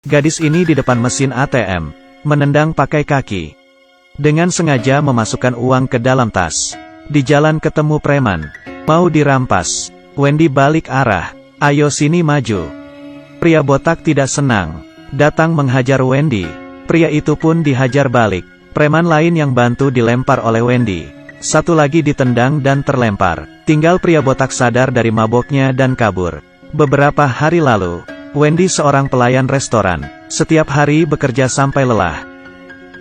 Gadis ini di depan mesin ATM, menendang pakai kaki. Dengan sengaja memasukkan uang ke dalam tas. Di jalan ketemu preman. Mau dirampas. Wendy balik arah. Ayo sini maju. Pria botak tidak senang. Datang menghajar Wendy. Pria itu pun dihajar balik. Preman lain yang bantu dilempar oleh Wendy. Satu lagi ditendang dan terlempar. Tinggal pria botak sadar dari maboknya dan kabur. Beberapa hari lalu, Wendy seorang pelayan restoran. Setiap hari bekerja sampai lelah.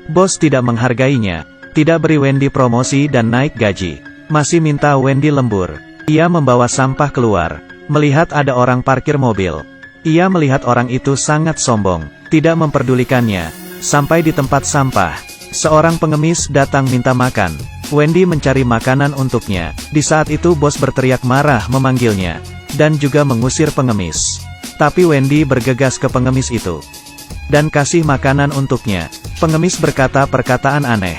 Bos tidak menghargainya. Tidak beri Wendy promosi dan naik gaji. Masih minta Wendy lembur. Ia membawa sampah keluar. Melihat ada orang parkir mobil. Ia melihat orang itu sangat sombong. Tidak memperdulikannya. Sampai di tempat sampah. Seorang pengemis datang minta makan. Wendy mencari makanan untuknya. Di saat itu bos berteriak marah memanggilnya. Dan juga mengusir pengemis. Tapi Wendy bergegas ke pengemis itu. Dan kasih makanan untuknya. Pengemis berkata perkataan aneh.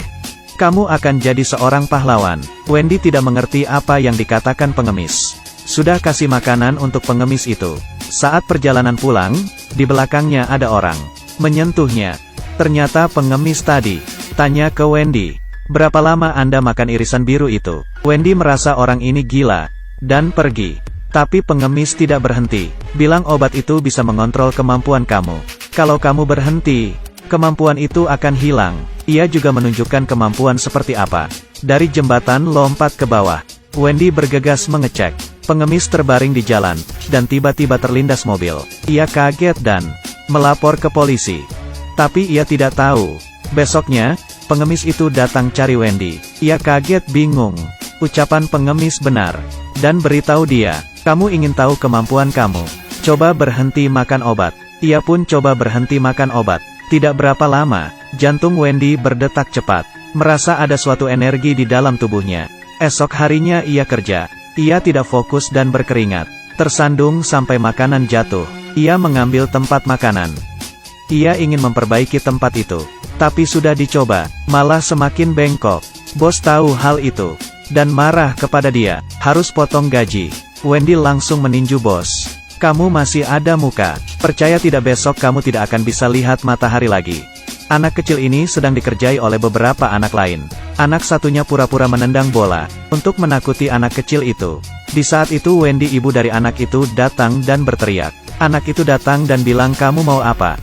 Kamu akan jadi seorang pahlawan. Wendy tidak mengerti apa yang dikatakan pengemis. Sudah kasih makanan untuk pengemis itu. Saat perjalanan pulang, di belakangnya ada orang. Menyentuhnya. Ternyata pengemis tadi. Tanya ke Wendy. Berapa lama Anda makan irisan biru itu? Wendy merasa orang ini gila. Dan pergi. Tapi pengemis tidak berhenti. Bilang obat itu bisa mengontrol kemampuan kamu. Kalau kamu berhenti, kemampuan itu akan hilang. Ia juga menunjukkan kemampuan seperti apa. Dari jembatan lompat ke bawah. Wendy bergegas mengecek. Pengemis terbaring di jalan, dan tiba-tiba terlindas mobil. Ia kaget dan melapor ke polisi. Tapi ia tidak tahu. Besoknya, pengemis itu datang cari Wendy. Ia kaget bingung. Ucapan pengemis benar. Dan beritahu dia, kamu ingin tahu kemampuan kamu. Coba berhenti makan obat. Ia pun coba berhenti makan obat. Tidak berapa lama, jantung Wendy berdetak cepat. Merasa ada suatu energi di dalam tubuhnya. Esok harinya ia kerja. Ia tidak fokus dan berkeringat. Tersandung sampai makanan jatuh. Ia mengambil tempat makanan. Ia ingin memperbaiki tempat itu. Tapi sudah dicoba, malah semakin bengkok. Bos tahu hal itu. Dan marah kepada dia. Harus potong gaji. Wendy langsung meninju bos. Kamu masih ada muka. Percaya tidak besok kamu tidak akan bisa lihat matahari lagi. Anak kecil ini sedang dikerjai oleh beberapa anak lain. Anak satunya pura-pura menendang bola, untuk menakuti anak kecil itu. Di saat itu Wendy ibu dari anak itu datang dan berteriak. Anak itu datang dan bilang kamu mau apa?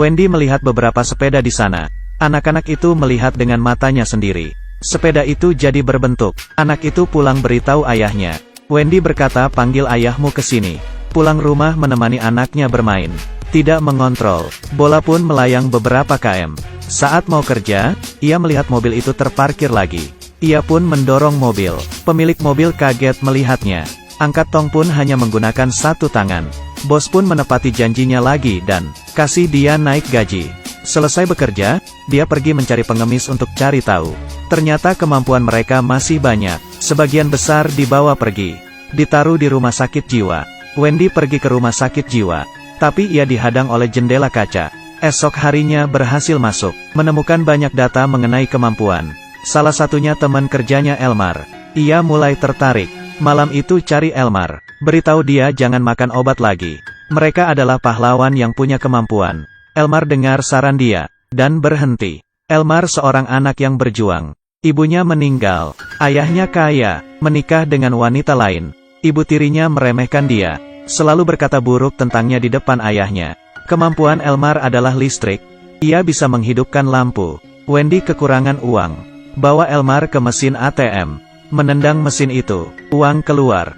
Wendy melihat beberapa sepeda di sana. Anak-anak itu melihat dengan matanya sendiri. Sepeda itu jadi berbentuk. Anak itu pulang beritahu ayahnya. Wendy berkata panggil ayahmu ke sini. Pulang rumah menemani anaknya bermain. Tidak mengontrol. Bola pun melayang beberapa km. Saat mau kerja, ia melihat mobil itu terparkir lagi. Ia pun mendorong mobil. Pemilik mobil kaget melihatnya. Angkat tong pun hanya menggunakan satu tangan. Bos pun menepati janjinya lagi dan kasih dia naik gaji. Selesai bekerja, dia pergi mencari pengemis untuk cari tahu. Ternyata kemampuan mereka masih banyak. Sebagian besar dibawa pergi. Ditaruh di rumah sakit jiwa. Wendy pergi ke rumah sakit jiwa. Tapi ia dihadang oleh jendela kaca. Esok harinya berhasil masuk. Menemukan banyak data mengenai kemampuan. Salah satunya teman kerjanya Elmar. Ia mulai tertarik. Malam itu cari Elmar. Beritahu dia jangan makan obat lagi. Mereka adalah pahlawan yang punya kemampuan. Elmar dengar saran dia. Dan berhenti. Elmar seorang anak yang berjuang. Ibunya meninggal. Ayahnya kaya. Menikah dengan wanita lain. Ibu tirinya meremehkan dia. Selalu berkata buruk tentangnya di depan ayahnya. Kemampuan Elmar adalah listrik. Ia bisa menghidupkan lampu. Wendy kekurangan uang. Bawa Elmar ke mesin ATM. Menendang mesin itu. Uang keluar.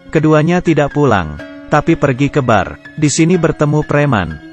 Keduanya tidak pulang. Tapi pergi ke bar. Di sini bertemu preman.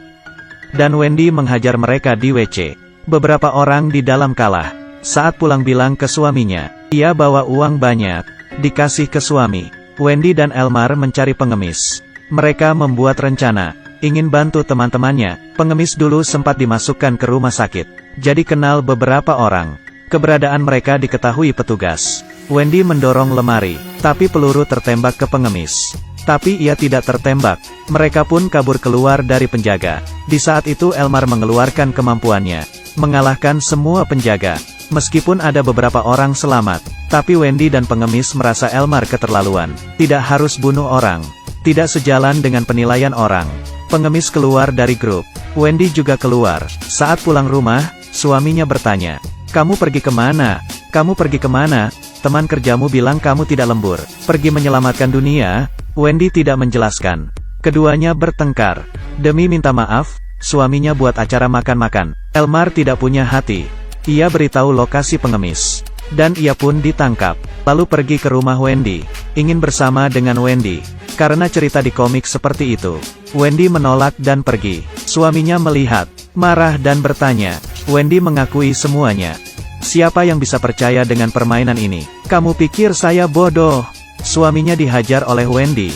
Dan Wendy menghajar mereka di WC. Beberapa orang di dalam kalah. Saat pulang bilang ke suaminya. Ia bawa uang banyak. Dikasih ke suami. Wendy dan Elmar mencari pengemis. Mereka membuat rencana. Ingin bantu teman-temannya. Pengemis dulu sempat dimasukkan ke rumah sakit. Jadi kenal beberapa orang. Keberadaan mereka diketahui petugas. Wendy mendorong lemari. Tapi peluru tertembak ke pengemis. Tapi ia tidak tertembak. Mereka pun kabur keluar dari penjaga. Di saat itu Elmar mengeluarkan kemampuannya. Mengalahkan semua penjaga. Meskipun ada beberapa orang selamat. Tapi Wendy dan pengemis merasa Elmar keterlaluan. Tidak harus bunuh orang. Tidak sejalan dengan penilaian orang. Pengemis keluar dari grup. Wendy juga keluar. Saat pulang rumah, suaminya bertanya, "Kamu pergi kemana? Kamu pergi kemana? Teman kerjamu bilang kamu tidak lembur. Pergi menyelamatkan dunia?" Wendy tidak menjelaskan. Keduanya bertengkar. Demi minta maaf, suaminya buat acara makan-makan. Elmar tidak punya hati. Ia beritahu lokasi pengemis. Dan ia pun ditangkap. Lalu pergi ke rumah Wendy. Ingin bersama dengan Wendy. Karena cerita di komik seperti itu. Wendy menolak dan pergi. Suaminya melihat, marah dan bertanya. Wendy mengakui semuanya. "Siapa yang bisa percaya dengan permainan ini? Kamu pikir saya bodoh?" Suaminya dihajar oleh Wendy.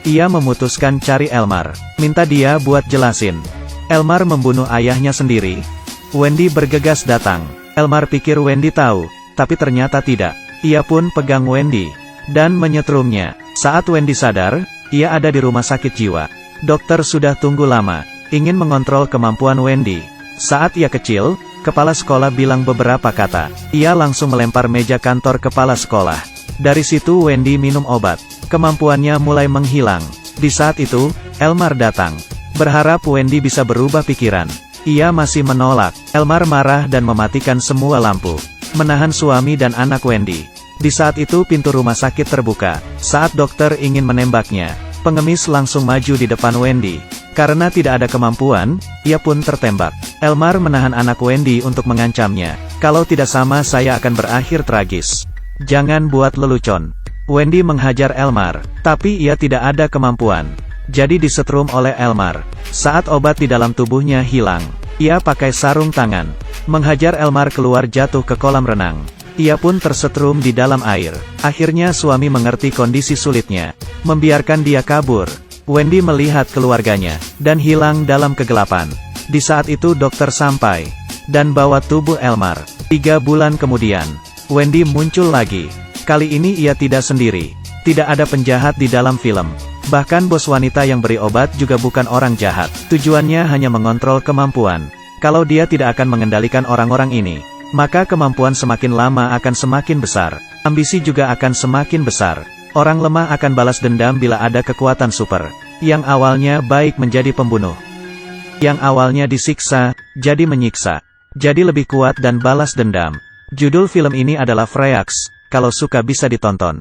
Ia memutuskan cari Elmar. Minta dia buat jelasin. Elmar membunuh ayahnya sendiri. Wendy bergegas datang. Elmar pikir Wendy tahu, tapi ternyata tidak. Ia pun pegang Wendy dan menyetrumnya. Saat Wendy sadar, ia ada di rumah sakit jiwa. Dokter sudah tunggu lama, ingin mengontrol kemampuan Wendy. Saat ia kecil, kepala sekolah bilang beberapa kata. Ia langsung melempar meja kantor kepala sekolah. Dari situ Wendy minum obat. Kemampuannya mulai menghilang. Di saat itu, Elmar datang. Berharap Wendy bisa berubah pikiran. Ia masih menolak. Elmar marah dan mematikan semua lampu. Menahan suami dan anak Wendy. Di saat itu pintu rumah sakit terbuka. Saat dokter ingin menembaknya, pengemis langsung maju di depan Wendy. Karena tidak ada kemampuan, ia pun tertembak. Elmar menahan anak Wendy untuk mengancamnya. "Kalau tidak sama saya akan berakhir tragis. Jangan buat lelucon." Wendy menghajar Elmar, tapi ia tidak ada kemampuan. Jadi disetrum oleh Elmar. Saat obat di dalam tubuhnya hilang, ia pakai sarung tangan. Menghajar Elmar keluar jatuh ke kolam renang. Ia pun tersetrum di dalam air. Akhirnya suami mengerti kondisi sulitnya. Membiarkan dia kabur. Wendy melihat keluarganya, dan hilang dalam kegelapan. Di saat itu dokter sampai, dan bawa tubuh Elmar. 3 bulan kemudian, Wendy muncul lagi. Kali ini ia tidak sendiri. Tidak ada penjahat di dalam film. Bahkan bos wanita yang beri obat juga bukan orang jahat. Tujuannya hanya mengontrol kemampuan. Kalau dia tidak akan mengendalikan orang-orang ini, maka kemampuan semakin lama akan semakin besar. Ambisi juga akan semakin besar. Orang lemah akan balas dendam bila ada kekuatan super. Yang awalnya baik menjadi pembunuh. Yang awalnya disiksa, jadi menyiksa. Jadi lebih kuat dan balas dendam. Judul film ini adalah Freaks. Kalau suka bisa ditonton.